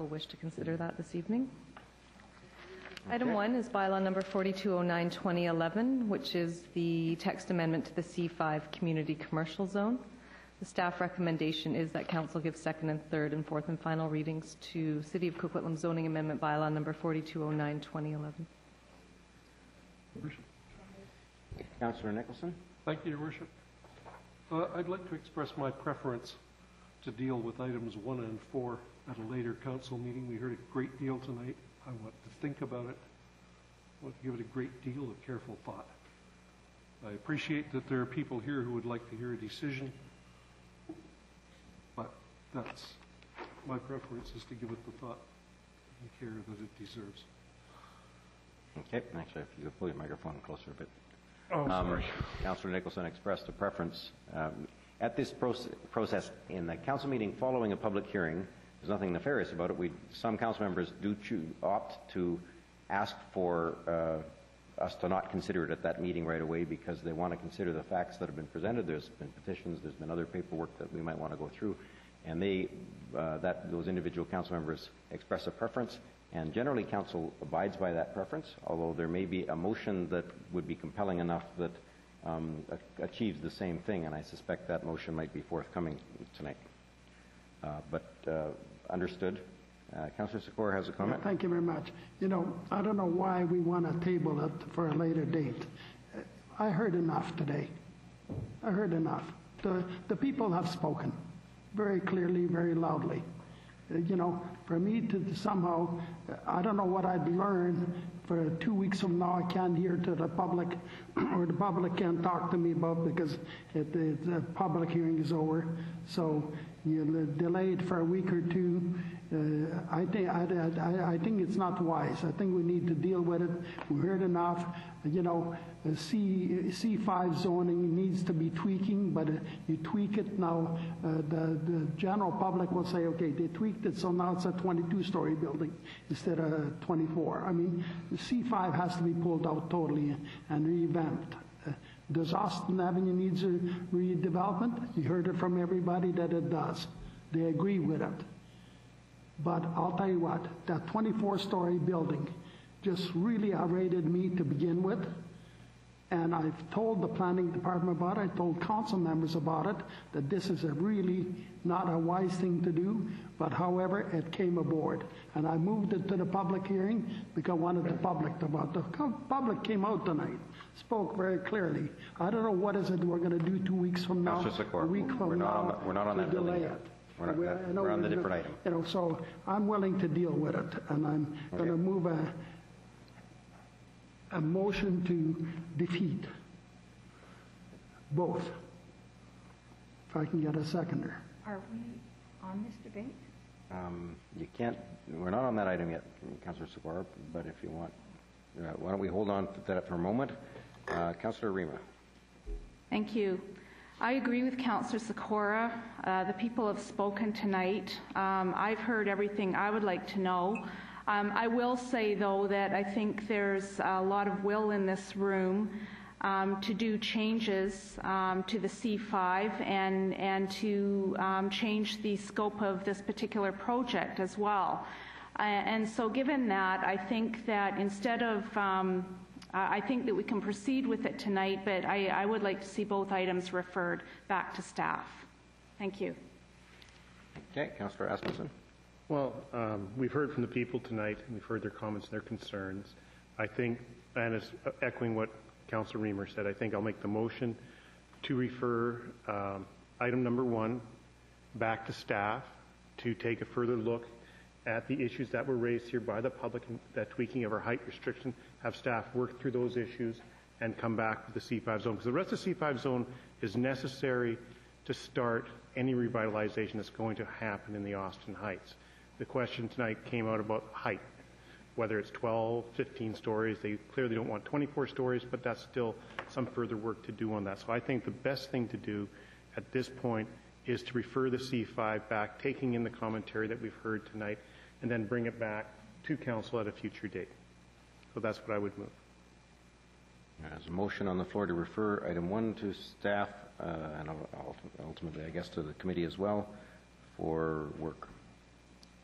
council wish to consider that this evening. Okay. Item 1 is bylaw number 4209-2011, which is the text amendment to the C5 community commercial zone. The staff recommendation is that council give second and third and fourth and final readings to City of Coquitlam zoning amendment bylaw number 4209-2011. Councillor Nicholson. Thank you, Your Worship. I'd like to express my preference to deal with items 1 and 4 at a later council meeting. We heard a great deal tonight. I want to think about it. I want to give it a great deal of careful thought. I appreciate that there are people here who would like to hear a decision, but that's my preference, is to give it the thought and care that it deserves. Okay, actually, if you could pull your microphone closer a bit. Oh, sorry. Councillor Nicholson expressed a preference. At this process, in the council meeting following a public hearing, there's nothing nefarious about it. Some council members do opt to ask for us to not consider it at that meeting right away because they want to consider the facts that have been presented. There's been petitions, there's been other paperwork that we might want to go through, and those individual council members express a preference, and generally council abides by that preference, although there may be a motion that would be compelling enough that achieves the same thing, and I suspect that motion might be forthcoming tonight. Understood. Councillor Sikora has a comment. Yeah, thank you very much. You know, I don't know why we want to table it for a later date. I heard enough today. I heard enough. The people have spoken very clearly, very loudly. You know, for me to somehow, I don't know what I'd learn for 2 weeks from now. I can't hear to the public, or the public can't talk to me about because the public hearing is over. So you delay it for a week or two. I think it's not wise. I think we need to deal with it. We heard enough. You know, C5 zoning needs to be tweaking, but you tweak it now. The general public will say, okay, they tweaked it, so now it's a 22-story building instead of 24. I mean, C5 has to be pulled out totally and revamped. Does Austin Avenue needs a redevelopment? You heard it from everybody that it does. They agree with it. But I'll tell you what, that 24-story building just really outrated me to begin with. And I've told the planning department about it, I told council members about it, that this is a really not a wise thing to do, but however, it came aboard. And I moved it to the public hearing because I wanted the public to vote. The public came out tonight, spoke very clearly. I don't know what is it we're going to do 2 weeks from now, a week from now, we're not on that building yet. We're on the different item. You know, so I'm willing to deal with it, and I'm going to move a motion to defeat both. If I can get a seconder. Are we on this debate? You can't. We're not on that item yet, Councillor Sikora. But if you want, why don't we hold on to that for a moment? Councillor Rima. Thank you. I agree with Councillor Sikora. The people have spoken tonight. I've heard everything I would like to know. I will say, though, that I think there's a lot of will in this room to do changes to the C5 and to change the scope of this particular project as well. And so given that, I think that instead of I think that we can proceed with it tonight, but I would like to see both items referred back to staff. Thank you. Okay, Councillor Asmussen. Well, we've heard from the people tonight, and we've heard their comments and their concerns. I think, and it's echoing what Councillor Reamer said, I think I'll make the motion to refer item number 1 back to staff to take a further look at the issues that were raised here by the public, and that tweaking of our height restriction, have staff work through those issues and come back with the C5 zone. Because the rest of the C5 zone is necessary to start any revitalization that's going to happen in the Austin Heights. The question tonight came out about height, whether it's 12, 15 stories. They clearly don't want 24 stories, but that's still some further work to do on that. So I think the best thing to do at this point is to refer the C5 back, taking in the commentary that we've heard tonight, and then bring it back to council at a future date. So that's what I would move. There's a motion on the floor to refer item 1 to staff and ultimately, I guess, to the committee as well for work.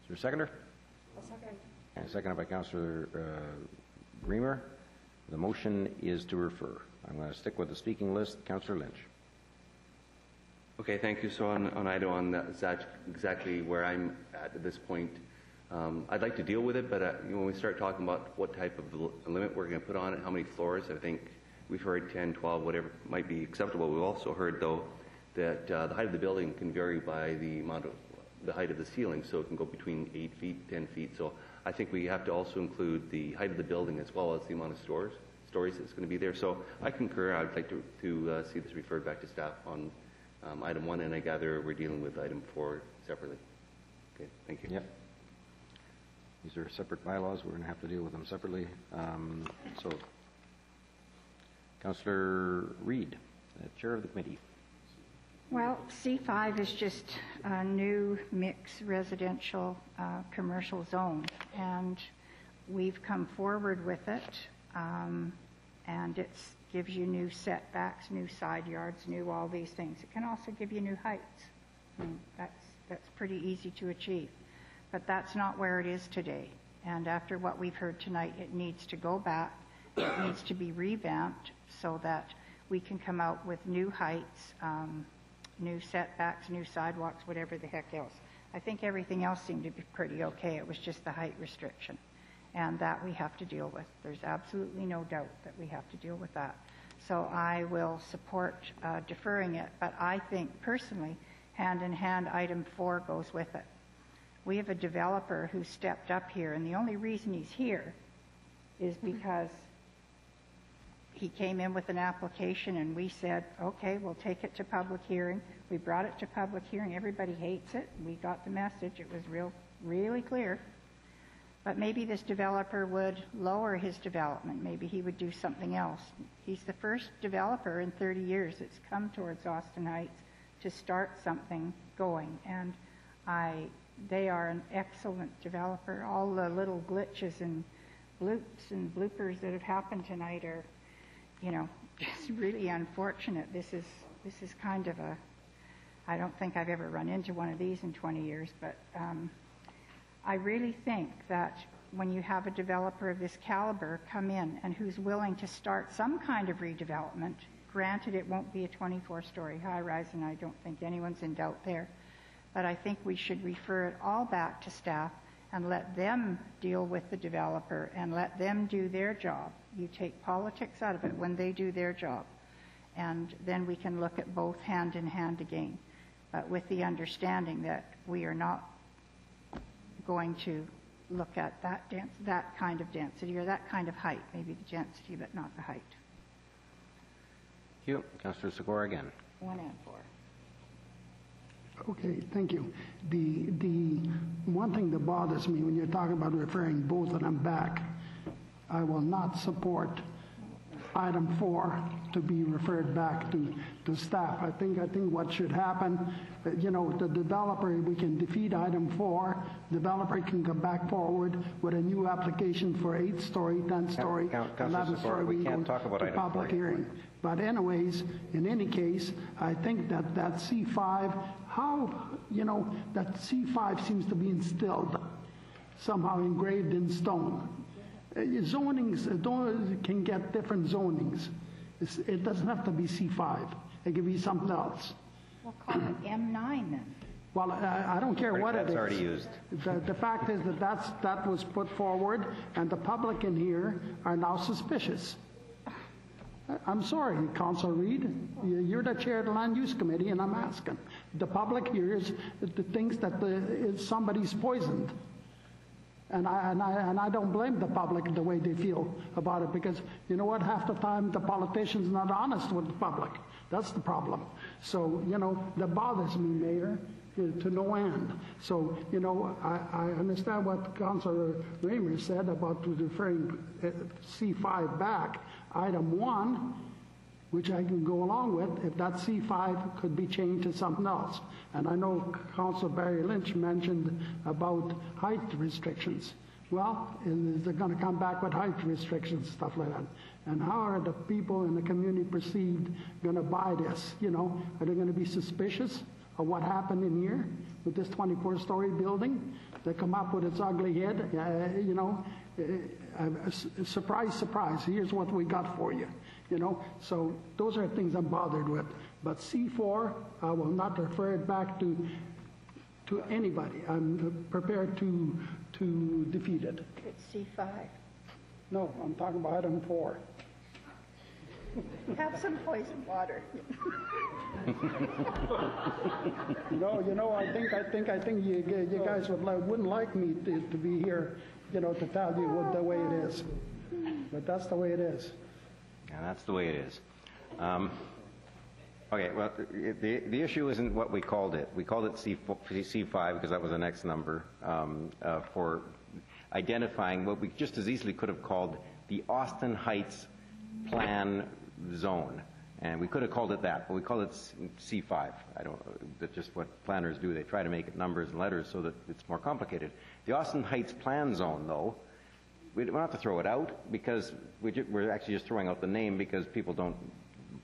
Is there a seconder? And seconded by Councillor Reamer. The motion is to refer. I'm going to stick with the speaking list. Councillor Lynch. Okay, thank you. So on item on that's exactly where I'm at this point. I'd like to deal with it, but when we start talking about what type of limit we're going to put on it, how many floors, I think we've heard 10, 12, whatever might be acceptable. We've also heard, though, that the height of the building can vary by the amount of the height of the ceiling, so it can go between 8 feet, 10 feet. So I think we have to also include the height of the building as well as the amount of stories that's going to be there. So I concur. I'd like to see this referred back to staff on item 1, and I gather we're dealing with item 4 separately. Okay, thank you. Yep. These are separate bylaws. We're going to have to deal with them separately. So, Councillor Reid, Chair of the Committee. Well, C5 is just a new mixed residential commercial zone, and we've come forward with it, and it gives you new setbacks, new side yards, new all these things. It can also give you new heights. That's pretty easy to achieve, but that's not where it is today. And after what we've heard tonight, it needs to go back. It needs to be revamped so that we can come out with new heights, new setbacks, new sidewalks, whatever the heck else. I think everything else seemed to be pretty okay. It was just the height restriction, and that we have to deal with. There's absolutely no doubt that we have to deal with that. So I will support deferring it, but I think personally, hand in hand, item 4 goes with it. We have a developer who stepped up here, and the only reason he's here is because he came in with an application and we said, okay, we'll take it to public hearing. We brought it to public hearing. Everybody hates it. We got the message. It was really clear. But maybe this developer would lower his development. Maybe he would do something else. He's the first developer in 30 years that's come towards Austin Heights to start something going. And they are an excellent developer. All the little glitches and bloops and bloopers that have happened tonight are, just really unfortunate. This is kind of I don't think I've ever run into one of these in 20 years, but I really think that when you have a developer of this caliber come in and who's willing to start some kind of redevelopment, granted it won't be a 24-story high-rise, and I don't think anyone's in doubt there, but I think we should refer it all back to staff and let them deal with the developer and let them do their job. You take politics out of it when they do their job, and then we can look at both hand in hand again, but with the understanding that we are not going to look at that kind of density or that kind of height, maybe the density but not the height. Thank you. Councillor Segura again. 1 and 4. Okay, thank you. The one thing that bothers me when you're talking about referring both of them back, I will not support item 4 to be referred back to staff. I think what should happen, the developer, we can defeat item 4. Developer can come back forward with a new application for 8-story, 10-story, 11-story. We can't talk about item 4. Public hearing. But anyways, in any case, I think that C5, that C5 seems to be instilled, somehow engraved in stone. Zonings can get different zonings. It doesn't have to be C5. It can be something else. We'll call it M9 then. Well, I don't care what it is. That's already used. The fact is that was put forward, and the public in here are now suspicious. I'm sorry, Councillor Reid. You're the chair of the Land Use Committee, and I'm asking. The public hears the things that somebody's poisoned. And I don't blame the public the way they feel about it, because you know what? Half the time the politician's not honest with the public. That's the problem. So, that bothers me, Mayor, to no end. So, I understand what Councillor Raymer said about referring C5 back. Item 1, which I can go along with, if that C5 could be changed to something else. And I know Councillor Barry Lynch mentioned about height restrictions. Well, they're going to come back with height restrictions, stuff like that. And how are the people in the community perceived going to buy this? Are they going to be suspicious of what happened in here? with this 24-story building that come up with its ugly head, surprise, surprise, here's what we got for you, So those are things I'm bothered with. But C4, I will not refer it back to anybody. I'm prepared to defeat it. It's C5. No, I'm talking about item 4. Have some poison water. I think you guys wouldn't like me to be here, to tell you what the way it is. But that's the way it is. Yeah, that's the way it is. Okay, well, the issue isn't what we called it. We called it C5 because that was the next number for identifying what we just as easily could have called the Austin Heights Plan Zone. And we could have called it that, but we call it C5. That's just what planners do. They try to make it numbers and letters so that it's more complicated. The Austin Heights Plan Zone, though, we don't have to throw it out because we're actually just throwing out the name because people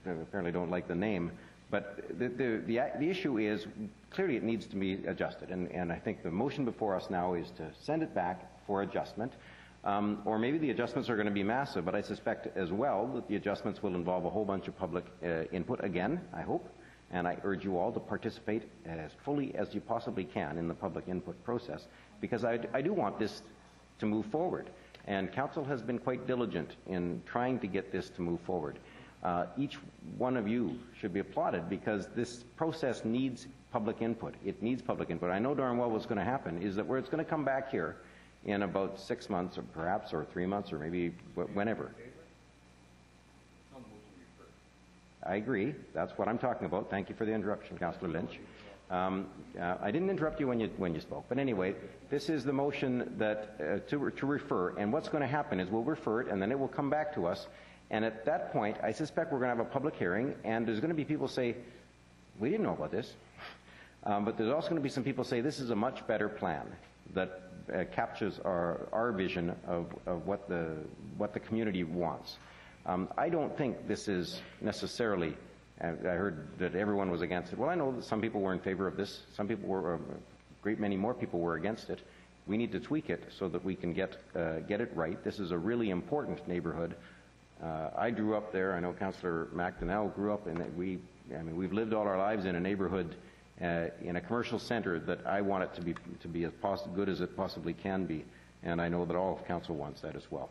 apparently don't like the name. But the issue is, clearly it needs to be adjusted. And I think the motion before us now is to send it back for adjustment. Or maybe the adjustments are going to be massive, but I suspect as well that the adjustments will involve a whole bunch of public input again, I hope. And I urge you all to participate as fully as you possibly can in the public input process, because I do want this to move forward. And Council has been quite diligent in trying to get this to move forward. Each one of you should be applauded because this process needs public input. It needs public input. I know darn well what's going to happen is that it's going to come back here in about 6 months or perhaps, or 3 months, or maybe whenever. I agree. That's what I'm talking about. Thank you for the interruption, Councillor Lynch. I didn't interrupt you when you spoke, but anyway, this is the motion that to refer, and what's going to happen is we'll refer it, and then it will come back to us, and at that point, I suspect we're going to have a public hearing, and there's going to be people say, we didn't know about this, but there's also going to be some people say this is a much better plan that captures our vision of what the community wants. I don't think this is necessarily, I heard that everyone was against it. Well, I know that some people were in favor of this. Some people were, a great many more people were against it. We need to tweak it so that we can get it right. This is a really important neighborhood. I grew up there. I know Councillor McDonnell grew up in it. We've lived all our lives in a neighborhood in a commercial center that I want it to be as good as it possibly can be, and I know that all of Council wants that as well.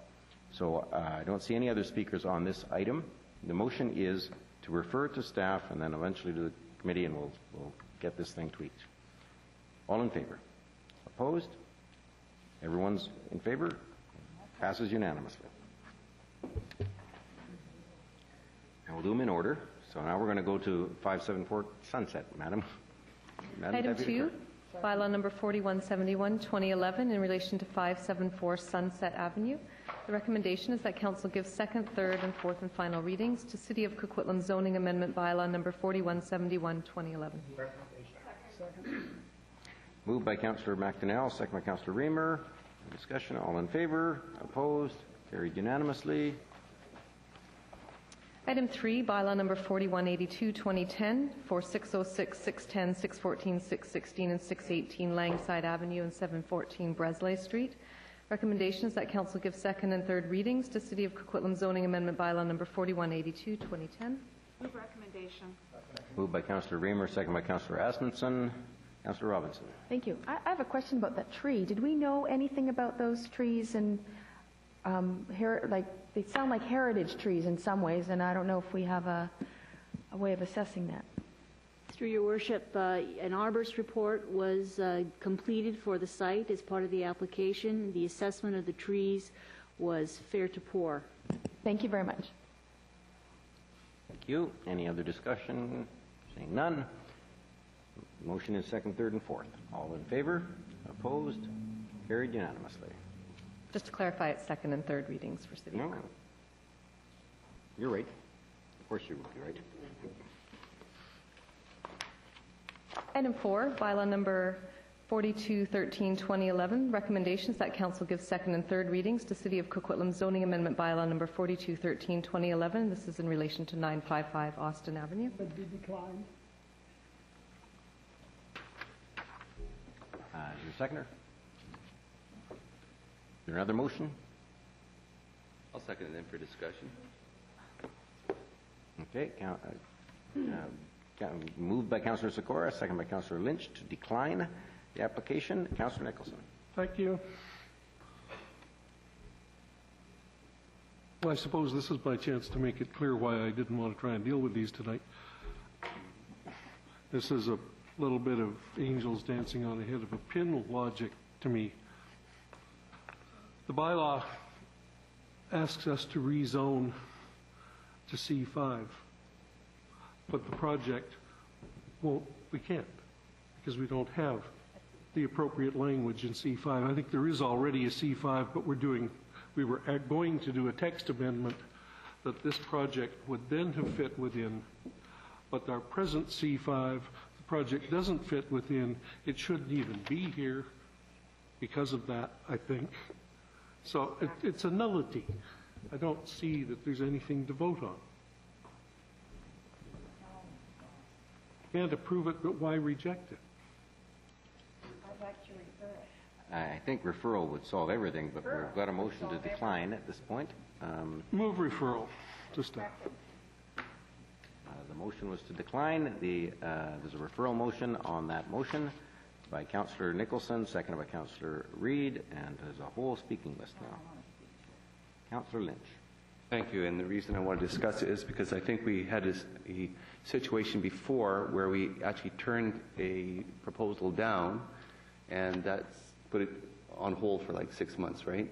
So I don't see any other speakers on this item. The motion is to refer it to staff and then eventually to the committee, and we'll get this thing tweaked. All in favor? Opposed? Everyone's in favor? Passes unanimously. And we'll do them in order. So now we're going to go to 574 Sunset, Madam Item 2, bylaw number 4171, 2011, in relation to 574 Sunset Avenue. The recommendation is that Council give second, third, and fourth and final readings to City of Coquitlam zoning amendment bylaw number 4171, 2011. Moved by Councillor McDonnell, second by Councillor Reamer. Discussion, all in favor? Opposed? Carried unanimously. Item 3, bylaw number 4182, 2010, for 606, 610, 614, 616, and 618 Langside Avenue and 714 Breslay Street. Recommendation is that Council give second and third readings to City of Coquitlam zoning amendment bylaw number 4182, 2010. Move recommendation. Moved by Councillor Reamer, second by Councillor Asmundson. Councillor Robinson. Thank you. I have a question about that tree. Did we know anything about those trees? And they sound like heritage trees in some ways, and I don't know if we have a way of assessing that. Through your worship, an arborist report was completed for the site as part of the application. The assessment of the trees was fair to poor. Thank you very much. Thank you. Any other discussion? Seeing none. Motion is second, third, and fourth. All in favor? Opposed? Carried unanimously. Just to clarify, it's second and third readings for City. No. You're right. Of course you will be right. Item 4, bylaw number 4213, 2011. Recommendations that Council give second and third readings to City of Coquitlam zoning amendment bylaw number 4213, 2011. This is in relation to 955 Austin Avenue. But be declined. seconder? Is there another motion? I'll second it then for discussion. Okay. Moved by Councillor Sikora, second by Councillor Lynch to decline the application. Councillor Nicholson. Thank you. Well, I suppose this is my chance to make it clear why I didn't want to try and deal with these tonight. This is a little bit of angels dancing on the head of a pin logic to me. The bylaw asks us to rezone to C5, but the project we can't, because we don't have the appropriate language in C5. I think there is already a C5, but we were going to do a text amendment that this project would then have fit within, but our present C5, the project doesn't fit within. It shouldn't even be here because of that, I think. So it's a nullity. I don't see that there's anything to vote on. Can't approve it, but why reject it? I think referral would solve everything, but we've got a motion to decline at this point. Move referral to staff. The motion was to decline. There's a referral motion on that motion by Councillor Nicholson, seconded by Councillor Reid, and there's a whole speaking list now. Councillor Lynch. Thank you. And the reason I want to discuss it is because I think we had a situation before where we actually turned a proposal down, and that's put it on hold for like 6 months, right?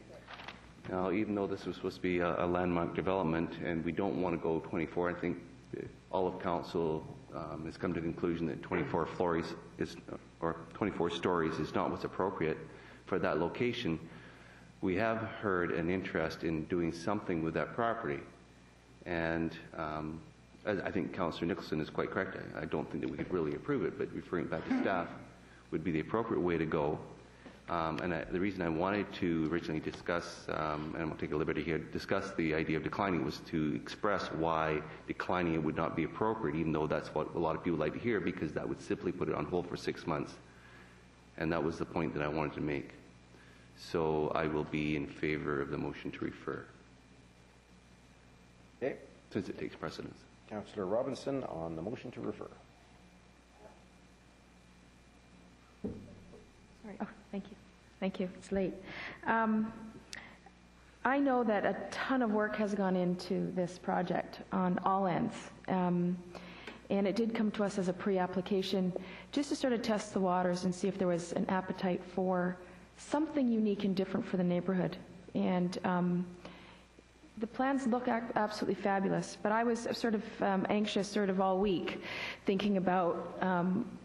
Now, even though this was supposed to be a landmark development and we don't want to go 24, I think all of council has come to the conclusion that 24 stories is not what's appropriate for that location. We have heard an interest in doing something with that property, and I think Councillor Nicholson is quite correct. I don't think that we could really approve it, but referring it back to staff would be the appropriate way to go. The reason I wanted to originally discuss, and I'm going to take a liberty here, discuss the idea of declining was to express why declining it would not be appropriate, even though that's what a lot of people like to hear, because that would simply put it on hold for 6 months. And that was the point that I wanted to make. So I will be in favor of the motion to refer. Okay. Since it takes precedence. Councillor Robinson on the motion to refer. Sorry. Oh, thank you. Thank you. It's late. I know that a ton of work has gone into this project on all ends. And it did come to us as a pre-application just to sort of test the waters and see if there was an appetite for something unique and different for the neighborhood. And the plans look absolutely fabulous, but I was sort of anxious sort of all week thinking about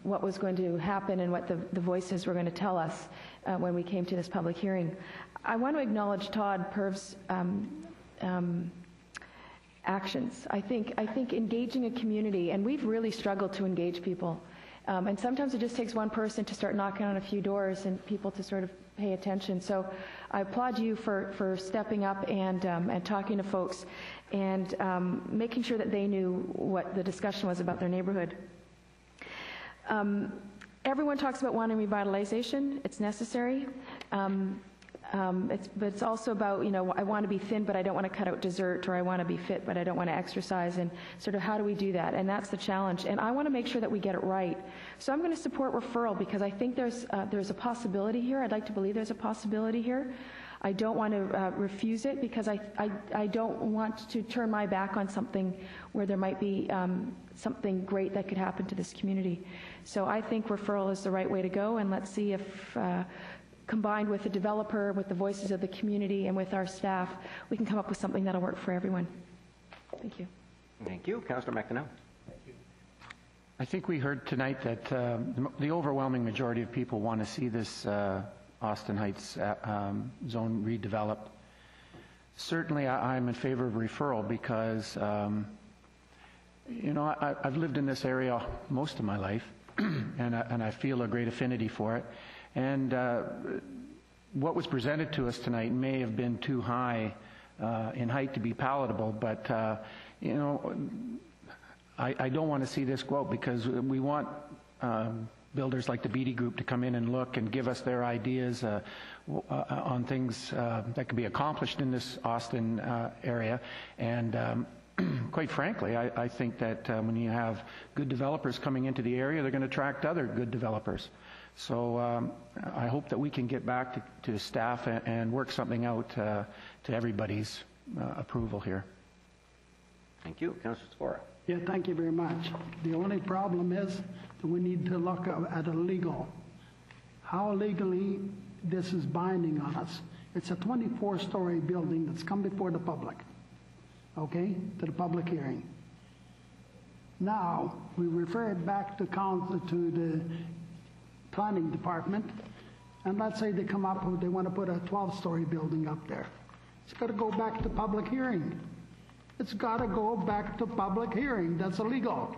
what was going to happen and what the voices were going to tell us when we came to this public hearing. I want to acknowledge Todd Perv's actions. I think engaging a community, and we've really struggled to engage people, and sometimes it just takes one person to start knocking on a few doors and people to sort of pay attention. So I applaud you for stepping up and talking to folks and making sure that they knew what the discussion was about their neighborhood. Everyone talks about wanting revitalization. It's necessary. But it's also about, I want to be thin, but I don't want to cut out dessert, or I want to be fit, but I don't want to exercise, and sort of how do we do that? And that's the challenge. And I want to make sure that we get it right. So I'm going to support referral because I think there's a possibility here. I'd like to believe there's a possibility here. I don't want to refuse it because I don't want to turn my back on something where there might be something great that could happen to this community. So I think referral is the right way to go, and let's see if combined with the developer, with the voices of the community, and with our staff, we can come up with something that'll work for everyone. Thank you. Thank you. Councillor McDonnell. Thank you. I think we heard tonight that the overwhelming majority of people want to see this Austin Heights zone redeveloped. Certainly, I'm in favor of referral because, I've lived in this area most of my life, and I feel a great affinity for it. And what was presented to us tonight may have been too high in height to be palatable, but, I don't want to see this go out because we want builders like the Beatty Group to come in and look and give us their ideas on things that could be accomplished in this Austin area. And quite frankly, I think that when you have good developers coming into the area, they're going to attract other good developers. So I hope that we can get back to staff and work something out to everybody's approval here. Thank you. Councillor Skora. Yeah, thank you very much. The only problem is that we need to look at a legal. How legally this is binding on us. It's a 24-story building that's come before the public, okay, to the public hearing. Now, we refer it back to council, to the planning department, and let's say they come up with, they want to put a 12-story building up there. It's got to go back to public hearing. It's got to go back to public hearing. That's illegal.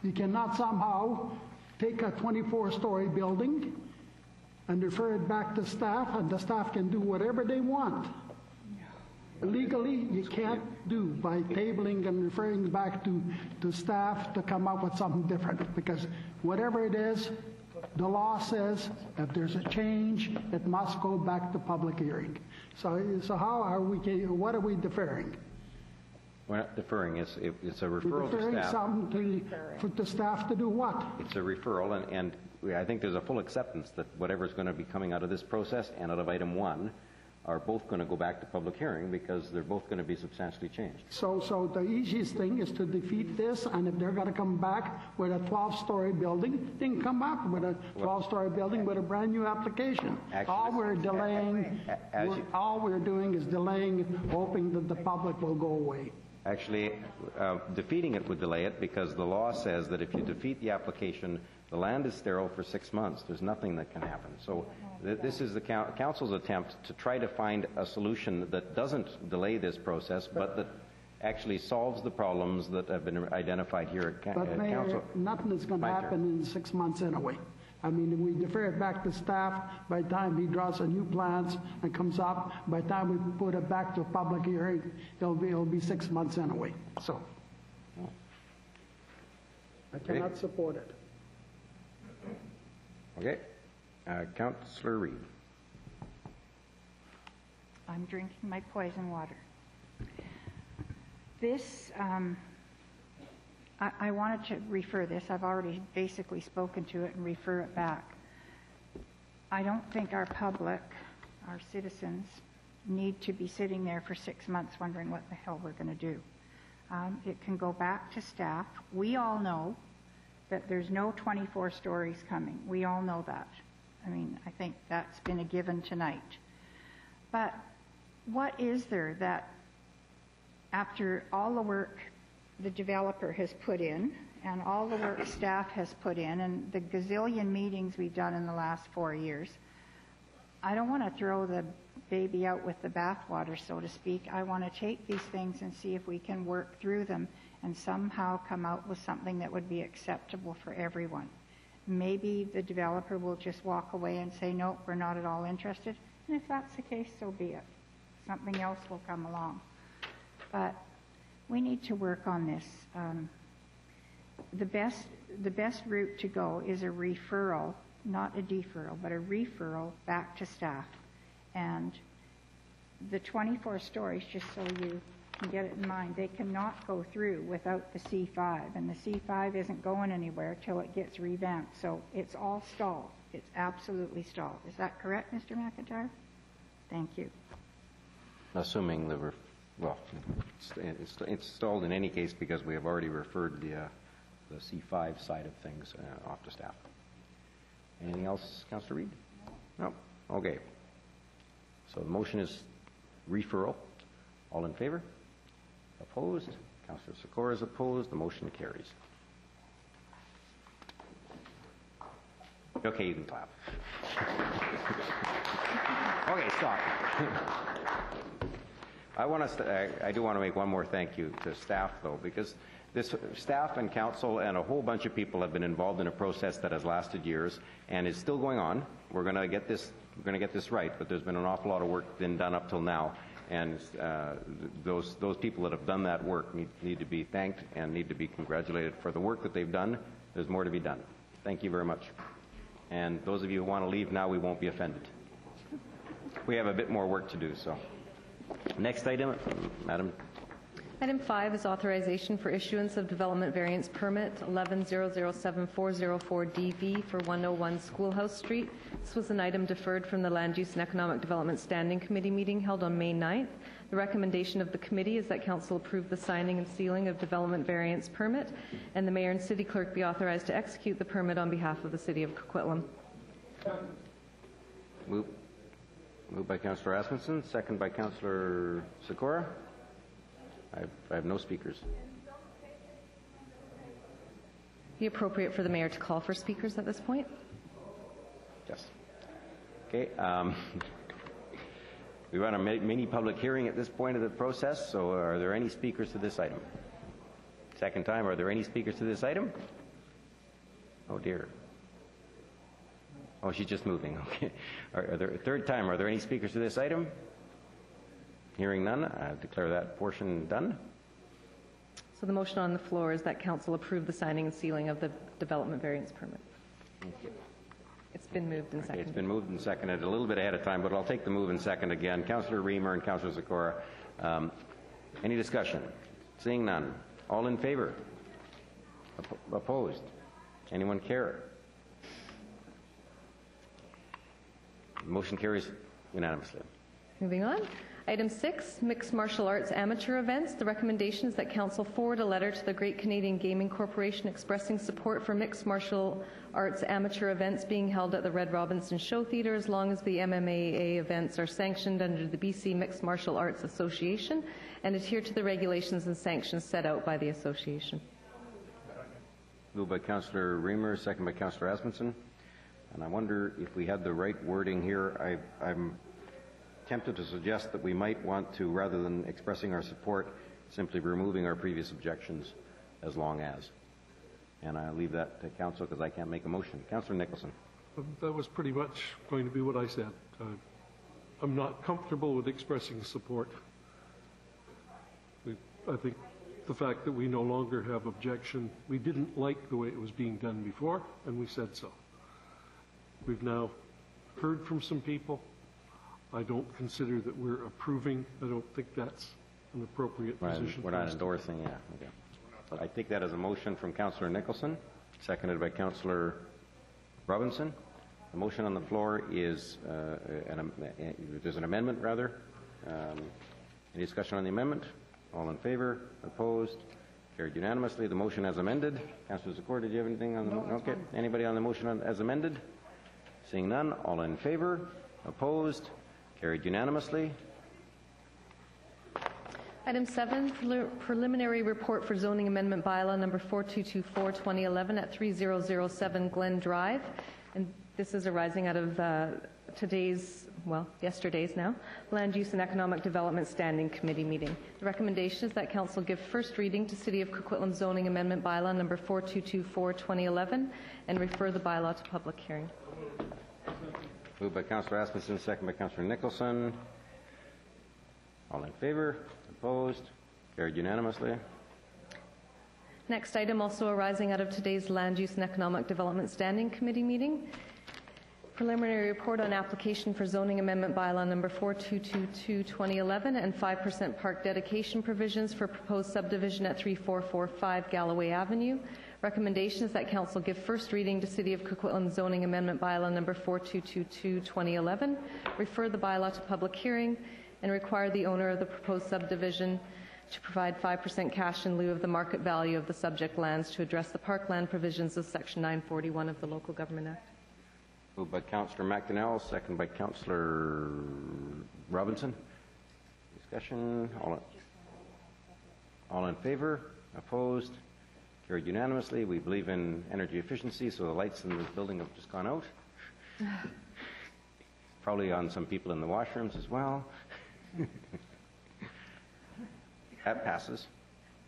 You cannot somehow take a 24-story building and refer it back to staff, and the staff can do whatever they want. Legally, you can't do by tabling and referring back to staff to come up with something different, because whatever it is, the law says if there's a change, it must go back to public hearing. So how are we, what are we deferring? We're not deferring. It's a referral We're to deferring staff. something to staff to do what? It's a referral, and I think there's a full acceptance that whatever's going to be coming out of this process and out of item 1 are both going to go back to public hearing, because they're both going to be substantially changed. So the easiest thing is to defeat this, and if they're going to come back with a 12-story building, they can come back with a 12-story building with a brand new application. Actually, all we're delaying, all we're doing is delaying, hoping that the public will go away. Actually, defeating it would delay it, because the law says that if you defeat the application, the land is sterile for 6 months. There's nothing that can happen. So this is the council's attempt to try to find a solution that doesn't delay this process, but that actually solves the problems that have been identified here at council. But Mayor, nothing is going to happen in 6 months anyway. I mean, if we defer it back to staff, by the time he draws a new plans and comes up, by the time we put it back to a public hearing, it'll be 6 months anyway. So I cannot support it. Okay. Councillor Reid. I'm drinking my poison water. This, I wanted to refer this. I've already basically spoken to it and refer it back. I don't think our public, our citizens, need to be sitting there for 6 months wondering what the hell we're going to do. It can go back to staff. We all know that there's no 24 stories coming. We all know that. I mean, I think that's been a given tonight. But what is there that, after all the work the developer has put in and all the work staff has put in and the gazillion meetings we've done in the last 4 years, I don't want to throw the baby out with the bathwater, so to speak. I want to take these things and see if we can work through them and somehow come out with something that would be acceptable for everyone. Maybe the developer will just walk away and say, no, we're not at all interested. And if that's the case, so be it. Something else will come along. But we need to work on this. The best route to go is a referral, not a deferral, but a referral back to staff. And the 24 stories, just so you can get it in mind, they cannot go through without the C5, and the C5 isn't going anywhere till it gets revamped. So it's all stalled. It's absolutely stalled. Is that correct, Mr. McIntyre? Thank you. Assuming it's stalled in any case, because we have already referred the C5 side of things off to staff. Anything else, Councillor Reid? No. Okay. So the motion is referral. All in favor? Opposed? Councillor Sikora is opposed. The motion carries. Okay, you can clap. Okay, stop. I do want to make one more thank you to staff, though, because this staff and council and a whole bunch of people have been involved in a process that has lasted years and is still going on. We're going to get this right, but there's been an awful lot of work been done up till now, and those people that have done that work need to be thanked and need to be congratulated for the work that they've done. There's more to be done. Thank you very much. And those of you who want to leave now, we won't be offended. We have a bit more work to do, so. Next item, Madam. Item 5 is authorization for issuance of development variance permit 11007404DV for 101 Schoolhouse Street. This was an item deferred from the Land Use and Economic Development Standing Committee meeting held on May 9th. The recommendation of the committee is that council approve the signing and sealing of development variance permit, and the mayor and city clerk be authorized to execute the permit on behalf of the city of Coquitlam. Moved by Councillor Asmussen, second by Councillor Sikora. I have no speakers. Be appropriate for the mayor to call for speakers at this point? Yes. Okay. We run a mini public hearing at this point of the process, so are there any speakers to this item? Second time, are there any speakers to this item? Oh dear. Oh, she's just moving. Okay. Third time, are there any speakers to this item? Hearing none, I declare that portion done. So the motion on the floor is that council approve the signing and sealing of the development variance permit. Thank you. It's been moved and seconded. It's been moved and seconded a little bit ahead of time, but I'll take the move and second again. Councillor Reamer and Councillor Sikora. Any discussion? Seeing none. All in favor? Opposed? Anyone care? Motion carries unanimously. Moving on. Item 6, mixed martial arts amateur events. The recommendation is that council forward a letter to the Great Canadian Gaming Corporation expressing support for mixed martial arts amateur events being held at the Red Robinson Show Theatre as long as the MMAA events are sanctioned under the BC Mixed Martial Arts Association and adhere to the regulations and sanctions set out by the association. Moved by Councillor Reamer, second by Councillor Asmussen. And I wonder if we had the right wording here. I'm tempted to suggest that we might want to, rather than expressing our support, simply removing our previous objections as long as. And I leave that to council because I can't make a motion. Councillor Nicholson. That was pretty much going to be what I said. I'm not comfortable with expressing support. I think the fact that we no longer have objection, we didn't like the way it was being done before, and we said so. We've now heard from some people. I don't consider that we're approving. I don't think that's an appropriate position. We're not endorsing, yeah. Okay. But I take that as a motion from Councillor Nicholson, seconded by Councillor Robinson. The motion on the floor is, there's an amendment, rather. Any discussion on the amendment? All in favor? Opposed? Carried unanimously. The motion as amended. Councillor Zakor, did you have anything on the motion? Okay. Anybody on the motion as amended? Seeing none, all in favor? Opposed? Carried unanimously. Item 7, preliminary report for zoning amendment bylaw number 4224-2011 at 3007 Glen Drive. And this is arising out of yesterday's now, Land Use and Economic Development Standing Committee meeting. The recommendation is that council give first reading to City of Coquitlam zoning amendment bylaw number 4224-2011 and refer the bylaw to public hearing. Moved by Councillor Asmussen, second by Councillor Nicholson. All in favor? Opposed? Carried unanimously. Next item, also arising out of today's Land Use and Economic Development Standing Committee meeting. Preliminary report on application for zoning amendment bylaw number 4222-2011 and 5% park dedication provisions for proposed subdivision at 3445 Galloway Avenue. Recommendation is that council give first reading to City of Coquitlam zoning amendment bylaw number 4222-2011, refer the bylaw to public hearing, and require the owner of the proposed subdivision to provide 5% cash in lieu of the market value of the subject lands to address the parkland provisions of Section 941 of the Local Government Act. Moved by Councillor McDonnell, second by Councillor Robinson. Discussion. All in favor? Opposed? Carried unanimously. We believe in energy efficiency, so the lights in this building have just gone out. Probably on some people in the washrooms as well. That passes.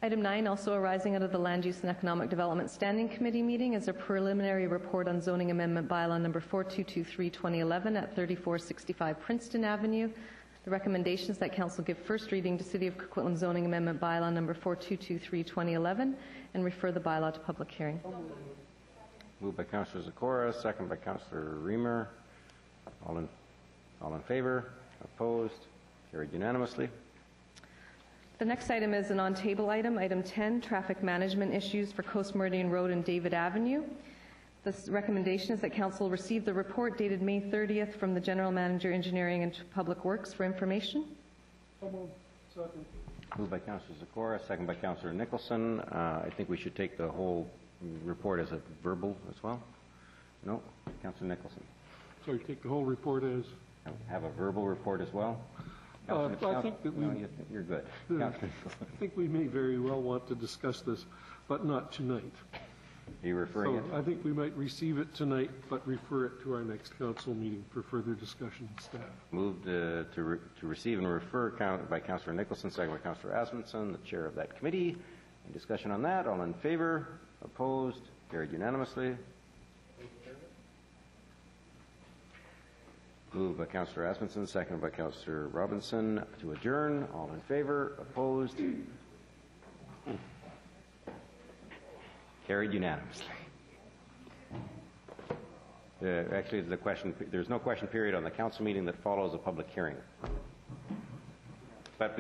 Item 9, also arising out of the Land Use and Economic Development Standing Committee meeting, is a preliminary report on zoning amendment bylaw number 4223-2011 at 3465 Princeton Avenue. The recommendation is that council give first reading to City of Coquitlam zoning amendment bylaw number 4223-2011 and refer the bylaw to public hearing. Moved by Councillor Zakora, second by Councillor Reamer. All in favor? Opposed? Carried unanimously. The next item is an on-table item, item 10, traffic management issues for Coast Meridian Road and David Avenue. The recommendation is that Council receive the report dated May 30th from the General Manager, Engineering and Public Works for information. Second. Moved by Councillor Zakora, second by Councillor Nicholson. I think we should take the whole report as a verbal as well. No? Councillor Nicholson. Sorry, take the whole report as... Have a verbal report as well? I think that we... No, you're good. I think we may very well want to discuss this, but not tonight. Are you referring it? So I think we might receive it tonight, but refer it to our next council meeting for further discussion and staff. Moved to receive and refer by Councillor Nicholson, second by Councillor Asmundson, the chair of that committee. Any discussion on that? All in favor? Opposed? Carried unanimously. Moved by Councillor Asmundson, seconded by Councillor Robinson to adjourn. All in favor? Opposed? Carried unanimously. Actually, there's no question period on the council meeting that follows a public hearing. But